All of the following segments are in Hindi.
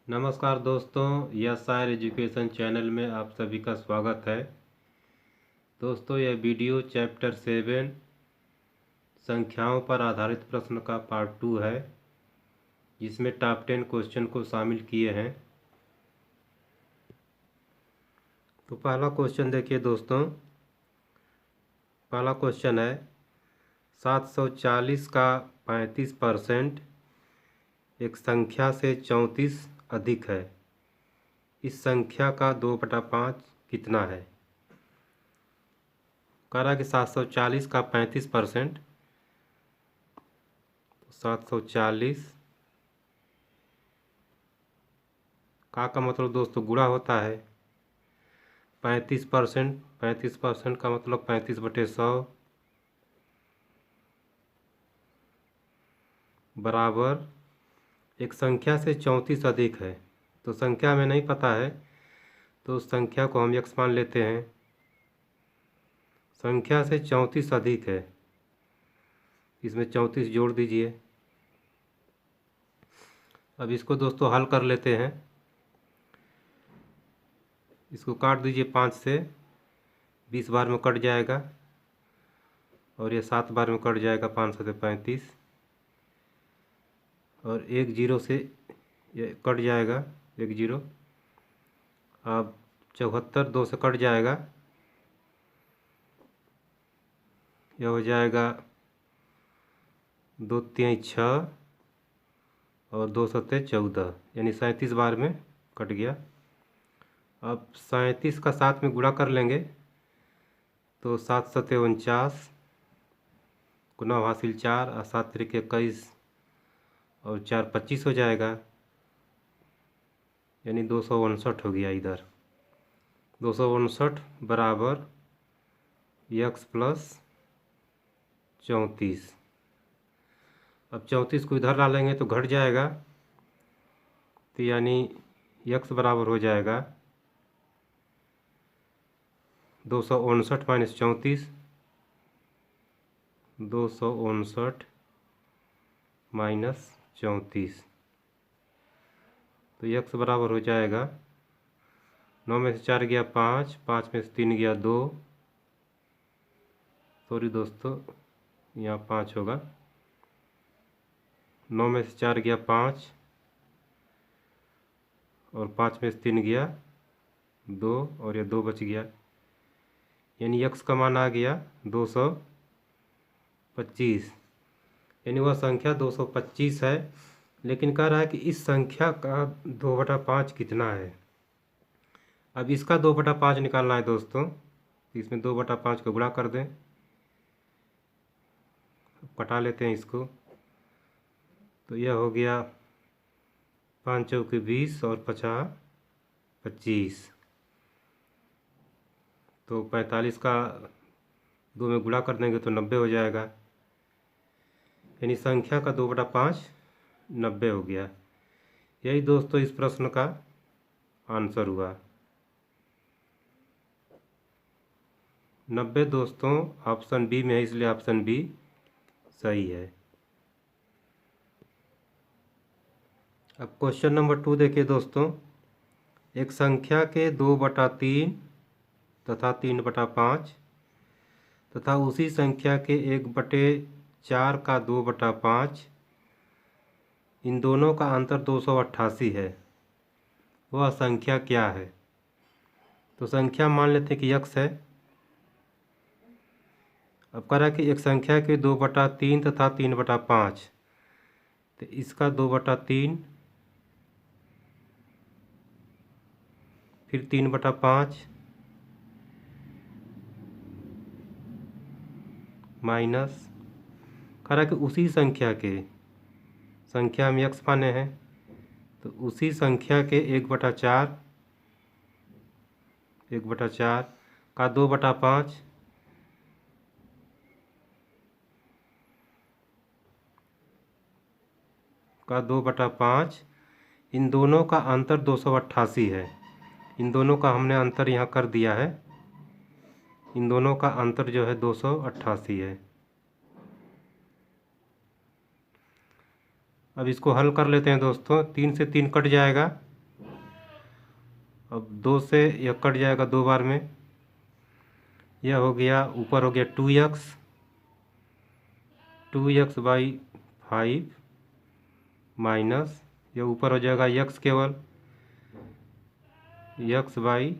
नमस्कार दोस्तों, यस आर एजुकेशन चैनल में आप सभी का स्वागत है। दोस्तों, यह वीडियो चैप्टर 7 संख्याओं पर आधारित प्रश्न का पार्ट 2 है, जिसमें टॉप 10 क्वेश्चन को शामिल किए हैं। तो पहला क्वेश्चन देखिए दोस्तों। पहला क्वेश्चन है 740 का 35% एक संख्या से 34 अधिक है। इस संख्या का 2/5 कितना है? कह रहा है कि 740 का 35%, 740 का मतलब दोस्तों गुणा होता है 35%। 35% का मतलब 35/100 बराबर एक संख्या से 34 अधिक है। तो संख्या में नहीं पता है, तो उस संख्या को हम x मान लेते हैं। संख्या से 34 अधिक है, इसमें 34 जोड़ दीजिए। अब इसको दोस्तों हल कर लेते हैं। इसको काट दीजिए 5 से, 20 बार में कट जाएगा, और ये 7 बार में कट जाएगा 5 से 35, और एक जीरो से ये कट जाएगा, एक जीरो। अब 74 2 से कट जाएगा, यह हो जाएगा 2 3 6 और 2 7 14, यानी 37 बार में कट गया। अब 37 का 7 में गुणा कर लेंगे तो 7 7 49, 9 हासिल 4 और 7 3 21 और 4 25 हो जाएगा, यानी 259 हो गया। इधर 259 बराबर x प्लस 34। अब 34 को इधर डालेंगे तो घट जाएगा, तो यानी x बराबर हो जाएगा 259 माइनस 34, 259 माइनस 34, तो x बराबर हो जाएगा 9 में से 4 गया 5, 5 में से 3 गया 2, सॉरी दोस्तों यहाँ 5 होगा। 9 में से 4 गया 5, और 5 में से 3 गया 2, और यह 2 बच गया, यानी x का मान आ गया 225। यानी वह संख्या 225 है। लेकिन कह रहा है कि इस संख्या का 2/5 कितना है। अब इसका 2/5 निकालना है दोस्तों, तो इसमें 2/5 को गुणा कर दें। कटा लेते हैं इसको, तो यह हो गया 5 चौके 20 और 50 25, तो 45 का 2 में गुणा कर देंगे तो 90 हो जाएगा, यानी संख्या का 2/5 90 हो गया। यही दोस्तों इस प्रश्न का आंसर हुआ। 90 दोस्तों ऑप्शन बी में है, इसलिए ऑप्शन बी सही है। अब क्वेश्चन नंबर 2 देखिए दोस्तों। एक संख्या के 2/3 तथा 3/5 तथा उसी संख्या के 1/4 का 2/5, इन दोनों का अंतर 288 है। वह संख्या क्या है? तो संख्या मान लेते हैं कि x है। अब कह रहा है कि एक संख्या के 2/3 तथा 3/5, तो इसका 2/3 फिर 3/5 माइनस, कह रहा है कि उसी संख्या के, संख्या में x माने हैं, तो उसी संख्या के 1/4 का 2/5, इन दोनों का अंतर 288 है। इन दोनों का हमने अंतर यहाँ कर दिया है। इन दोनों का अंतर जो है 288 है। अब इसको हल कर लेते हैं दोस्तों। 3 से 3 कट जाएगा, अब 2 से यह कट जाएगा 2 बार में, यह हो गया ऊपर हो गया 2x बाई 5 माइनस यह ऊपर हो जाएगा x केवल x बाई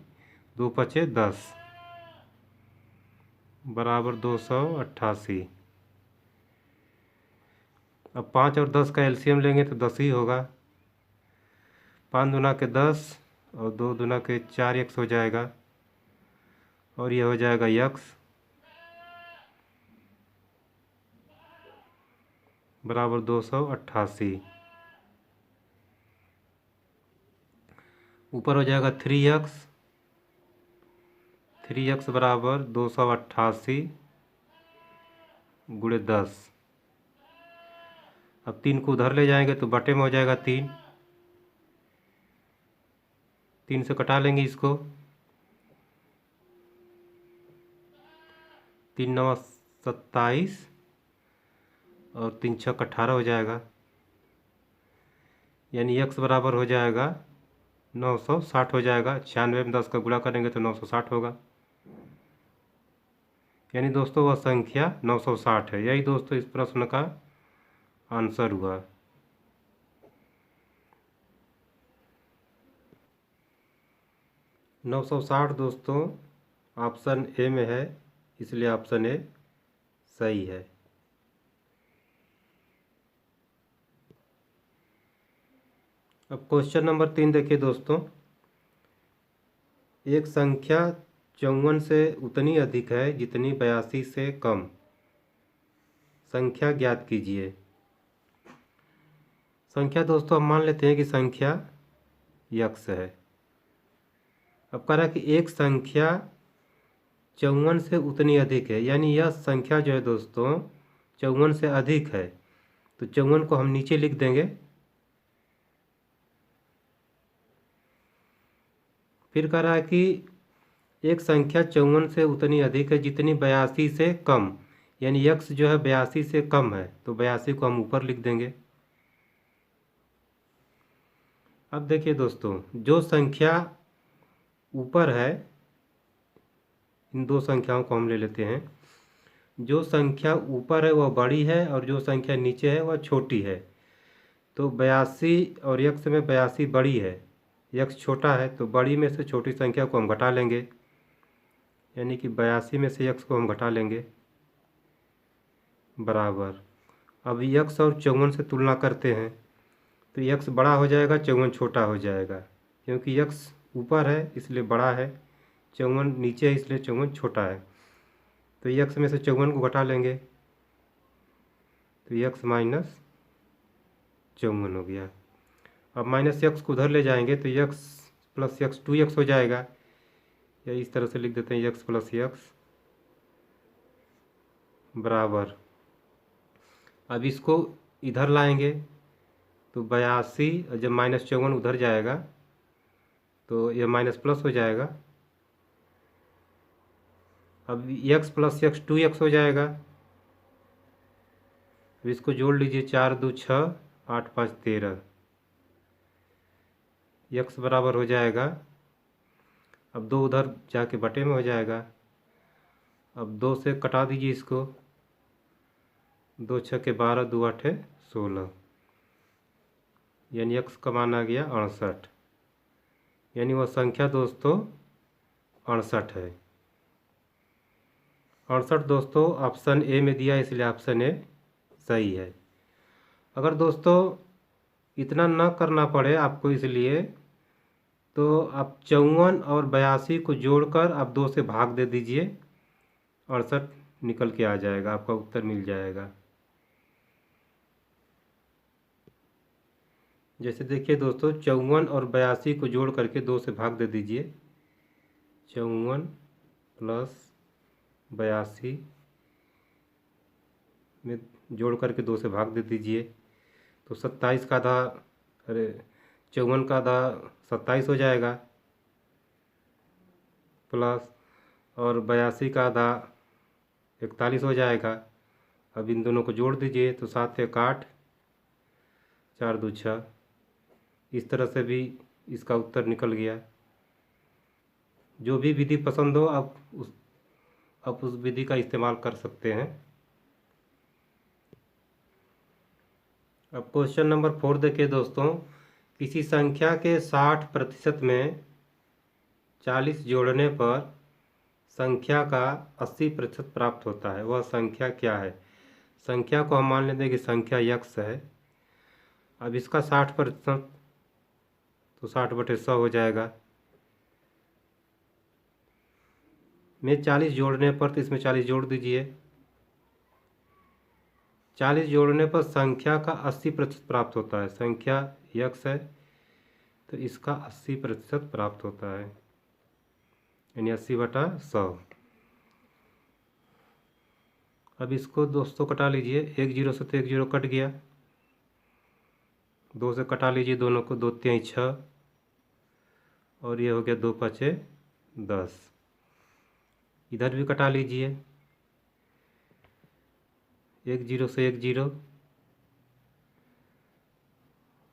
2 पचे 10 बराबर 288। अब 5 और 10 का एलसीएम लेंगे तो 10 ही होगा। 5 दूना के 10 और 2 दूना के 4x हो जाएगा और यह हो जाएगा x बराबर 288। ऊपर हो जाएगा 3x बराबर 288 गुणे 10। अब 3 को उधर ले जाएंगे तो बटे में हो जाएगा 3 से कटा लेंगे इसको, 3 9 27 और 3 6 18 हो जाएगा, यानी x बराबर हो जाएगा 960 हो जाएगा। 96 में 10 का गुणा करेंगे तो 960 होगा, यानी दोस्तों वह संख्या 960 है। यही दोस्तों इस प्रश्न का आंसर हुआ। नौ सौ साठ दोस्तों ऑप्शन ए में है, इसलिए ऑप्शन ए सही है। अब क्वेश्चन नंबर 3 देखिए दोस्तों, एक संख्या 54 से उतनी अधिक है जितनी 82 से कम, संख्या ज्ञात कीजिए। संख्या दोस्तों हम मान लेते हैं कि संख्या x है। अब कह रहा है कि एक संख्या 54 से उतनी अधिक है, यानी यह संख्या जो है दोस्तों 54 से अधिक है, तो 54 को हम नीचे लिख देंगे। फिर कह रहा है कि एक संख्या 54 से उतनी अधिक है जितनी 82 से कम, यानी x जो है 82 से कम है, तो 82 को हम ऊपर लिख देंगे। अब देखिए दोस्तों, जो संख्या ऊपर है, इन दो संख्याओं को हम ले लेते हैं। जो संख्या ऊपर है वह बड़ी है और जो संख्या नीचे है वह छोटी है। तो 82 और x में 82 बड़ी है, x छोटा है, तो बड़ी में से छोटी संख्या को हम घटा लेंगे, यानी कि 82 में से x को हम घटा लेंगे बराबर। अब x और 54 से तुलना करते हैं तो x बड़ा हो जाएगा, 54 छोटा हो जाएगा, क्योंकि x ऊपर है इसलिए बड़ा है, 54 नीचे है इसलिए 54 छोटा है। तो x में से 54 को घटा लेंगे तो x माइनस 54 हो गया। अब माइनस x को उधर ले जाएंगे तो x प्लस x 2x हो जाएगा, या इस तरह से लिख देते हैं x प्लस x बराबर। अब इसको इधर लाएंगे तो 82, और जब माइनस 54 उधर जाएगा तो यह माइनस प्लस हो जाएगा। अब x प्लस x 2x हो जाएगा। अब इसको जोड़ लीजिए, 4 2 6 8 5 13, x बराबर हो जाएगा, अब 2 उधर जाके बटे में हो जाएगा। अब 2 से कटा दीजिए इसको, 2 6 के 12 2 8 16, यानी x का मान आ गया 68, यानी वह संख्या दोस्तों 68 है। 68 दोस्तों ऑप्शन ए में दिया, इसलिए ऑप्शन ए सही है। अगर दोस्तों इतना न करना पड़े आपको, इसलिए तो आप 54 और 82 को जोड़कर आप 2 से भाग दे दीजिए, 68 निकल के आ जाएगा, आपका उत्तर मिल जाएगा। जैसे देखिए दोस्तों, 54 और 82 को जोड़ करके 2 से भाग दे दीजिए, 54 प्लस 82 में जोड़ करके 2 से भाग दे दीजिए, तो 27 का आधा, अरे 54 का आधा 27 हो जाएगा, प्लस और 82 का आधा 41 हो जाएगा। अब इन दोनों को जोड़ दीजिए तो 7 1 8 4 2 6, इस तरह से भी इसका उत्तर निकल गया। जो भी विधि पसंद हो आप उस विधि का इस्तेमाल कर सकते हैं। अब क्वेश्चन नंबर 4 देखिए दोस्तों, किसी संख्या के 60% में 40 जोड़ने पर संख्या का 80% प्राप्त होता है, वह संख्या क्या है। संख्या को हम मान लेते हैं कि संख्या यक्स है। अब इसका 60% तो 60/100 हो जाएगा। में 40 जोड़ने पर, तो इसमें 40 जोड़ दीजिए। 40 जोड़ने पर संख्या का 80% प्राप्त होता है। संख्या यक्स है तो इसका 80% प्राप्त होता है, यानी 80/100। अब इसको दोस्तों कटा लीजिए। 1 जीरो से तो 1 जीरो कट गया, 2 से कटा लीजिए दोनों को। 2 तिहाई 6 और ये हो गया 2 पचे 10। इधर भी कटा लीजिए। 1 जीरो से 1 जीरो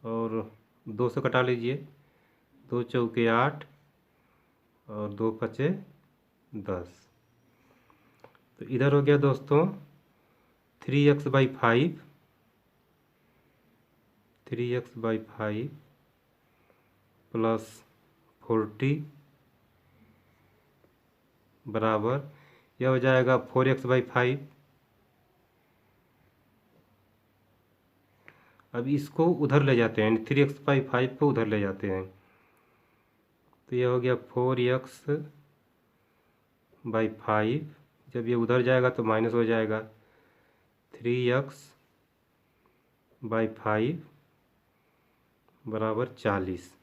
और 2 से कटा लीजिए। 2 चौके 8 और 2 पचे 10। तो इधर हो गया दोस्तों 3x/5, 3x/5 प्लस 40 बराबर, यह हो जाएगा 4x/5। अब इसको उधर ले जाते हैं, 3x/5 को उधर ले जाते हैं, तो यह हो गया 4x/5। जब ये उधर जाएगा तो माइनस हो जाएगा। 3x/5 बराबर 40।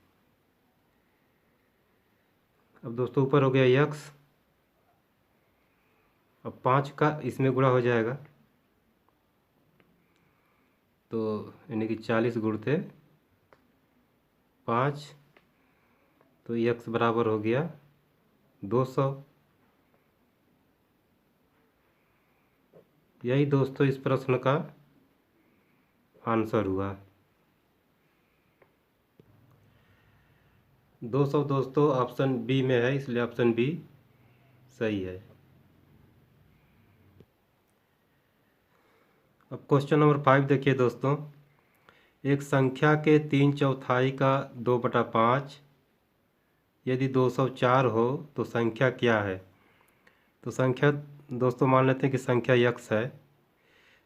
अब दोस्तों ऊपर हो गया x, अब 5 का इसमें गुणा हो जाएगा, तो यानी कि 40 गुणते 5, तो x बराबर हो गया 200। यही दोस्तों इस प्रश्न का आंसर हुआ। 200 दोस्तों ऑप्शन बी में है, इसलिए ऑप्शन बी सही है। अब क्वेश्चन नंबर 5 देखिए दोस्तों, एक संख्या के 3/4 का 2/5 यदि 204 हो तो संख्या क्या है। तो संख्या दोस्तों मान लेते हैं कि संख्या यक्स है,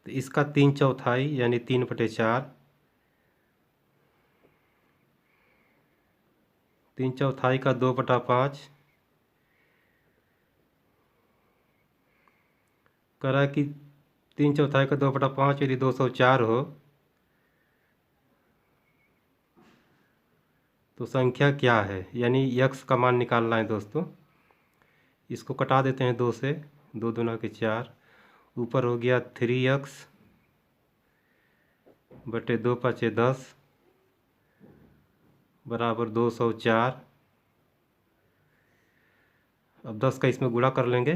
तो इसका 3/4 यानी 3/4, 3/4 का 2/5 कह रहा है कि 3/4 का 2/5 यदि 204 हो तो संख्या क्या है, यानी यक्स का मान निकालना है दोस्तों। इसको कटा देते हैं 2 से, 2 दूना के 4। ऊपर हो गया 3x बटे 2 पचे 10 बराबर 204। अब 10 का इसमें गुणा कर लेंगे,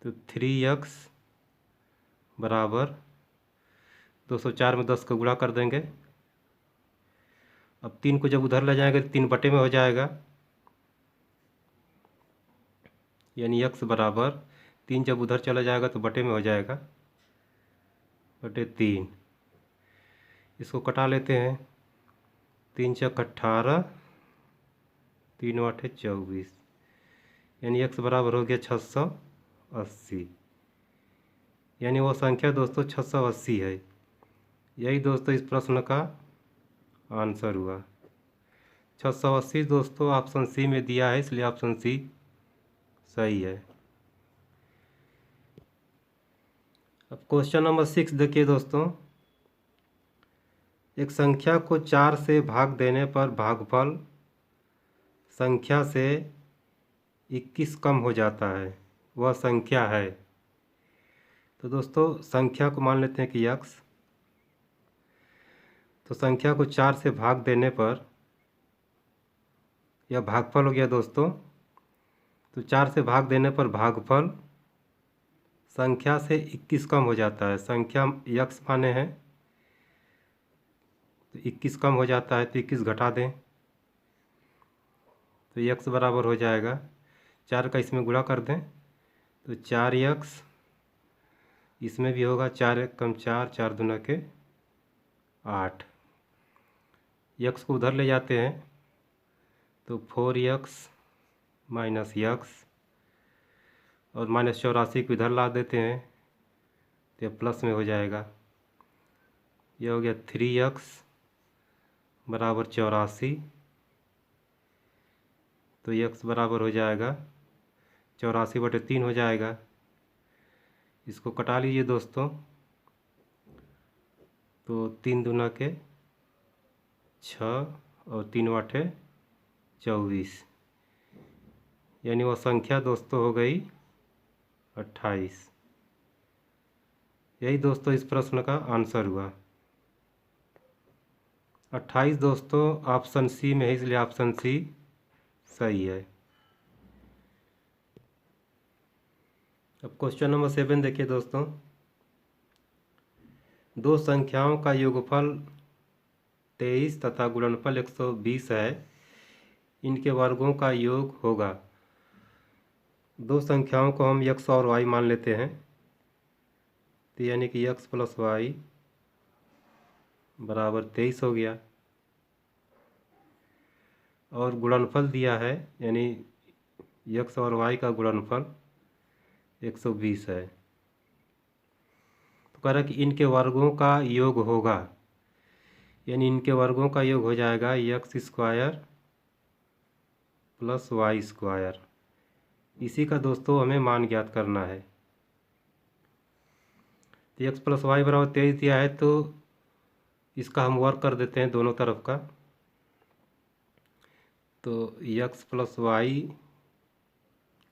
तो 3x बराबर 204 में 10 का गुणा कर देंगे। अब 3 को जब उधर ले जाएंगे तो 3 बटे में हो जाएगा, यानी x बराबर 3 जब उधर चला जाएगा तो बटे में हो जाएगा, बटे 3। इसको कटा लेते हैं। 3 चौक 18, 3 आठे 24, यानी x बराबर हो गया 680। यानी वो संख्या दोस्तों 680 है। यही दोस्तों इस प्रश्न का आंसर हुआ। 680 दोस्तों ऑप्शन सी में दिया है, इसलिए ऑप्शन सी सही है। अब क्वेश्चन नंबर 6 देखिए दोस्तों, एक संख्या को 4 से भाग देने पर भागफल संख्या से 21 कम हो जाता है, वह संख्या है। तो दोस्तों संख्या को मान लेते हैं कि x, तो संख्या को 4 से भाग देने पर यह भागफल हो गया दोस्तों। तो 4 से भाग देने पर भागफल संख्या से 21 कम हो जाता है। संख्या x माने हैं तो 21 कम हो जाता है, तो 21 घटा दें तो x बराबर हो जाएगा 4 का इसमें गुणा कर दें तो 4x, इसमें भी होगा 4 एक कम 4, 4 दूना के 8। x को उधर ले जाते हैं तो 4x माइनस x और -84 को इधर ला देते हैं तो प्लस में हो जाएगा। यह हो गया 3x बराबर 84, तो x बराबर हो जाएगा 84/3 हो जाएगा। इसको कटा लीजिए दोस्तों, तो 3 दूना के 6 और 3 वाटे 24, यानी वह संख्या दोस्तों हो गई 28। यही दोस्तों इस प्रश्न का आंसर हुआ 28 दोस्तों। ऑप्शन सी में है, इसलिए ऑप्शन सी सही है। अब क्वेश्चन नंबर 7 देखिए दोस्तों, दो संख्याओं का योगफल 23 तथा गुणनफल 120 है, इनके वर्गों का योग होगा। दो संख्याओं को हम x और y मान लेते हैं, तो यानी कि x प्लस वाई बराबर 23 हो गया, और गुणनफल दिया है यानी x और y का गुणनफल 120 है। तो कह रहा है कि इनके वर्गों का योग होगा, यानी इनके वर्गों का योग हो जाएगा x square plus y square. इसी का दोस्तों हमें मान ज्ञात करना है। तो x प्लस वाई बराबर 23 दिया है, तो इसका हम वर्क कर देते हैं दोनों तरफ का। तो x प्लस वाई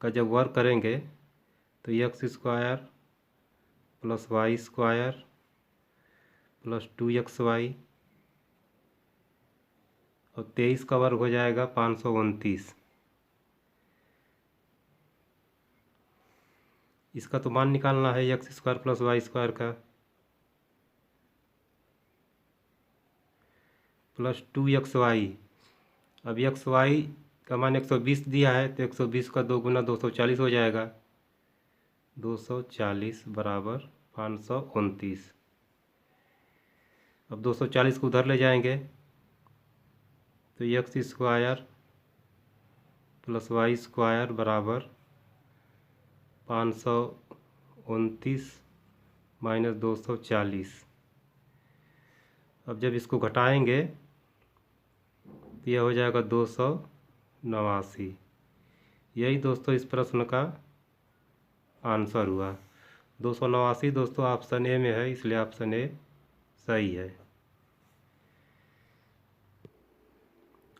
का जब वर्क करेंगे तो x square plus y square plus 2xy, और 23 का वर्ग हो जाएगा 529। इसका तो मान निकालना है x square plus y square का, प्लस 2xy। अब xy का मान 120 दिया है, तो 120 का 2 गुना 240 हो जाएगा, 240 बराबर 529। अब 240 को उधर ले जाएंगे तो x square plus y square बराबर 529 माइनस 240। अब जब इसको घटाएंगे तो यह हो जाएगा 289। यही दोस्तों इस प्रश्न का आंसर हुआ 289 दोस्तों। ऑप्शन ए में है, इसलिए ऑप्शन ए सही है।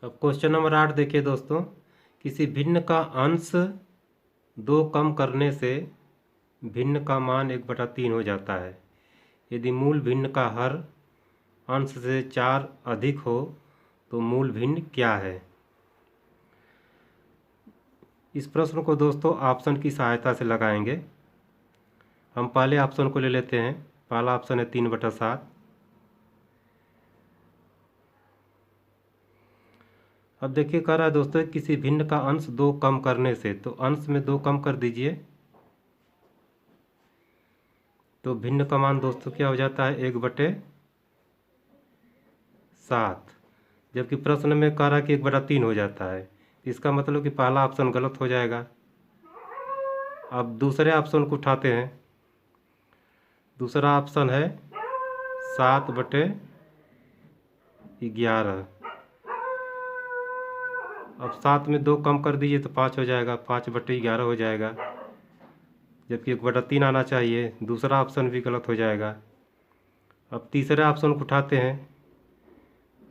अब क्वेश्चन नंबर 8 देखिए दोस्तों, किसी भिन्न का अंश 2 कम करने से भिन्न का मान 1/3 हो जाता है। यदि मूल भिन्न का हर अंश से 4 अधिक हो तो मूल भिन्न क्या है। इस प्रश्न को दोस्तों ऑप्शन की सहायता से लगाएंगे। हम पहले ऑप्शन को ले लेते हैं। पहला ऑप्शन है 3/7। अब देखिए कह रहा है दोस्तों, किसी भिन्न का अंश 2 कम करने से, तो अंश में 2 कम कर दीजिए तो भिन्न का मान दोस्तों क्या हो जाता है 1/7, जबकि प्रश्न में कह रहा है कि 1/3 हो जाता है। इसका मतलब कि पहला ऑप्शन गलत हो जाएगा। अब दूसरे ऑप्शन को उठाते हैं। दूसरा ऑप्शन है 7/11। अब 7 में 2 कम कर दीजिए तो 5 हो जाएगा, 5/11 हो जाएगा, जबकि 1/3 आना चाहिए। दूसरा ऑप्शन भी गलत हो जाएगा। अब तीसरे ऑप्शन को उठाते हैं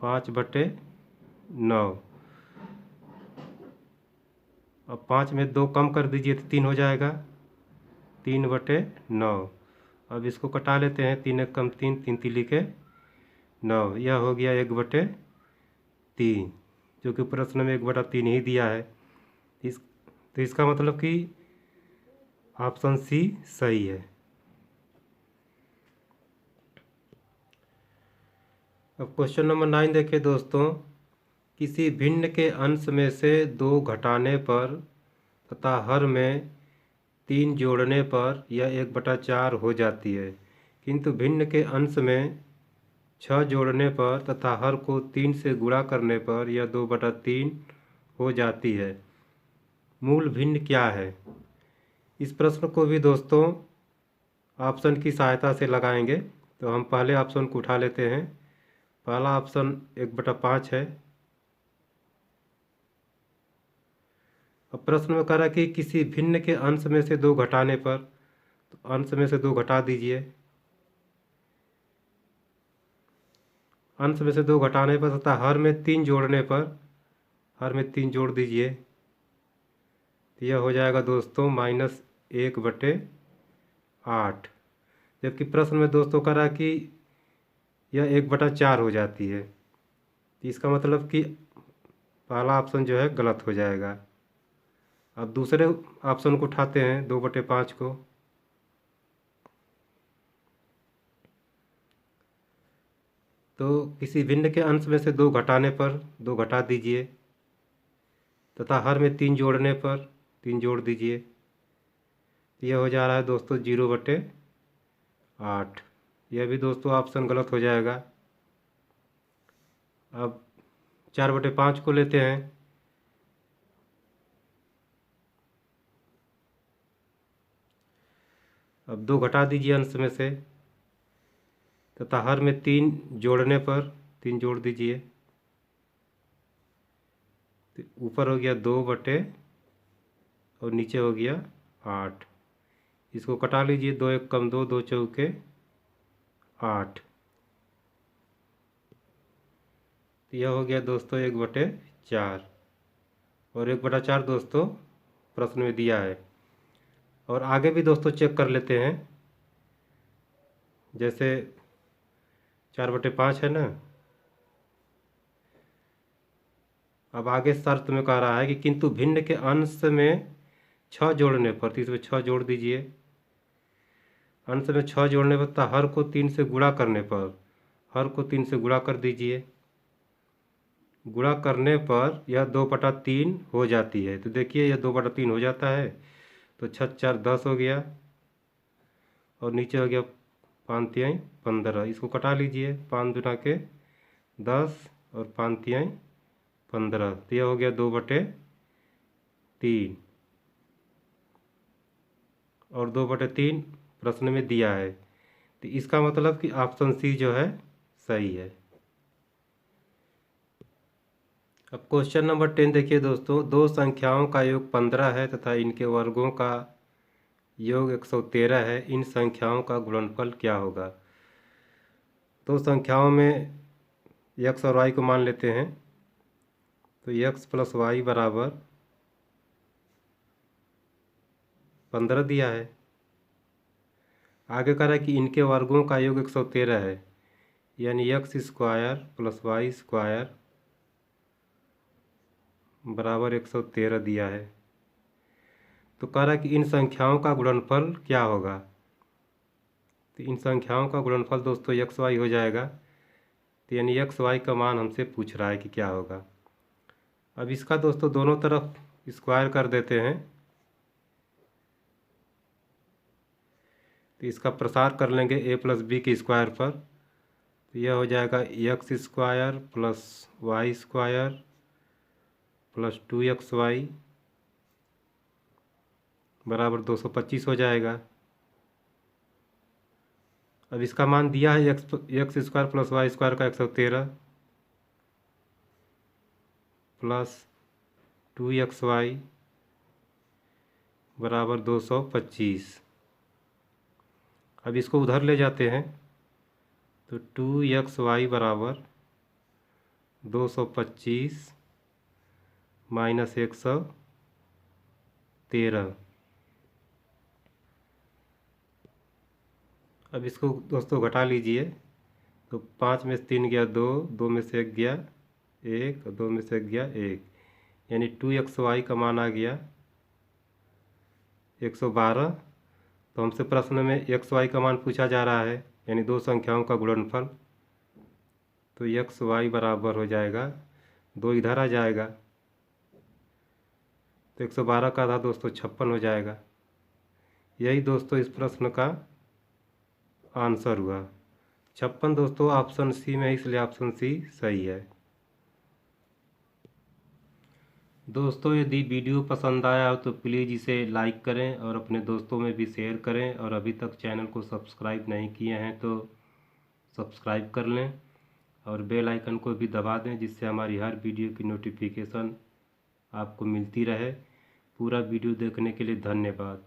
5/9। अब 5 में 2 कम कर दीजिए तो 3 हो जाएगा, 3/9। अब इसको कटा लेते हैं, 3 एक कम 3, 3 तिली के 9, यह हो गया 1/3, जो कि प्रश्न में 1/3 ही दिया है। तो इसका मतलब कि ऑप्शन सी सही है। अब क्वेश्चन नंबर 9 देखिए दोस्तों, किसी भिन्न के अंश में से 2 घटाने पर तथा हर में 3 जोड़ने पर यह 1/4 हो जाती है, किंतु भिन्न के अंश में 6 जोड़ने पर तथा हर को 3 से गुणा करने पर यह 2/3 हो जाती है। मूल भिन्न क्या है? इस प्रश्न को भी दोस्तों ऑप्शन की सहायता से लगाएंगे। तो हम पहले ऑप्शन को उठा लेते हैं। पहला ऑप्शन 1/5 है। अब प्रश्न में कह रहा है कि किसी भिन्न के अंश में से 2 घटाने पर, तो अंश में से 2 घटा दीजिए। अंश में से 2 घटाने पर तथा हर में 3 जोड़ने पर, हर में 3 जोड़ दीजिए। तो यह हो जाएगा दोस्तों -1/8। जबकि प्रश्न में दोस्तों कह रहा है कि यह 1/4 हो जाती है। तो इसका मतलब कि पहला ऑप्शन जो है गलत हो जाएगा। अब दूसरे ऑप्शन को उठाते हैं, 2/5 को। तो किसी भिन्न के अंश में से 2 घटाने पर 2 घटा दीजिए तथा हर में 3 जोड़ने पर 3 जोड़ दीजिए। तो यह हो जा रहा है दोस्तों 0/8। यह भी दोस्तों ऑप्शन गलत हो जाएगा। अब 4/5 को लेते हैं। अब 2 घटा दीजिए अंश में से तथा हर में 3 जोड़ने पर 3 जोड़ दीजिए। तो ऊपर हो गया 2 बटे और नीचे हो गया 8। इसको कटा लीजिए, 2 1 कम 2, 2 चौके 8। तो यह हो गया दोस्तों 1/4। और 1/4 दोस्तों प्रश्न में दिया है। और आगे भी दोस्तों चेक कर लेते हैं। जैसे 4/5 है ना। अब आगे शर्त में कह रहा है कि किंतु भिन्न के अंश में 6 जोड़ने पर, तो इसमें 6 जोड़ दीजिए। अंश में 6 जोड़ने पर तथा हर को 3 से गुणा करने पर, हर को 3 से गुणा कर दीजिए। गुणा करने पर यह 2/3 हो जाती है। तो देखिए यह 2/3 हो जाता है। तो 6 4 10 हो गया और नीचे हो गया 5 तिहाई 15। इसको कटा लीजिए, 5 दूना के 10 और 5 तिहाई 15। तो यह हो गया 2/3 और 2/3 प्रश्न में दिया है। तो इसका मतलब कि ऑप्शन सी जो है सही है। अब क्वेश्चन नंबर 10 देखिए दोस्तों। 2 संख्याओं का योग 15 है तथा इनके वर्गों का योग 113 है। इन संख्याओं का गुणनफल क्या होगा? 2 संख्याओं में x और y को मान लेते हैं। तो x + y बराबर 15 दिया है। आगे कह रहा है कि इनके वर्गों का योग 113 है, यानी x² + y² बराबर 113 दिया है। तो कह रहा है कि इन संख्याओं का गुणनफल क्या होगा? तो इन संख्याओं का गुणनफल दोस्तों x y हो जाएगा। तो यानी x y का मान हमसे पूछ रहा है कि क्या होगा। अब इसका दोस्तों दोनों तरफ स्क्वायर कर देते हैं। तो इसका प्रसार कर लेंगे a + b के स्क्वायर पर। तो यह हो जाएगा x² + y² + 2xy बराबर 225 हो जाएगा। अब इसका मान दिया है x² + y² का 113 + 2xy बराबर 225। अब इसको उधर ले जाते हैं। तो 2xy बराबर 225 - 113। अब इसको दोस्तों घटा लीजिए। तो 5 में से 3 गया 2, 2 में से 1 गया 1 और 2 में से 1 गया 1, यानी 2xy का मान आ गया 112। तो हमसे प्रश्न में xy का मान पूछा जा रहा है, यानी 2 संख्याओं का गुणनफल। तो xy बराबर हो जाएगा 2 इधर आ जाएगा, तो 112 का आधा दोस्तों 56 हो जाएगा। यही दोस्तों इस प्रश्न का आंसर हुआ। 56 दोस्तों ऑप्शन सी में है, इसलिए ऑप्शन सी सही है। दोस्तों यदि वीडियो पसंद आया हो तो प्लीज़ इसे लाइक करें और अपने दोस्तों में भी शेयर करें, और अभी तक चैनल को सब्सक्राइब नहीं किए हैं तो सब्सक्राइब कर लें और बेल आइकन को भी दबा दें, जिससे हमारी हर वीडियो की नोटिफिकेशन आपको मिलती रहे। पूरा वीडियो देखने के लिए धन्यवाद।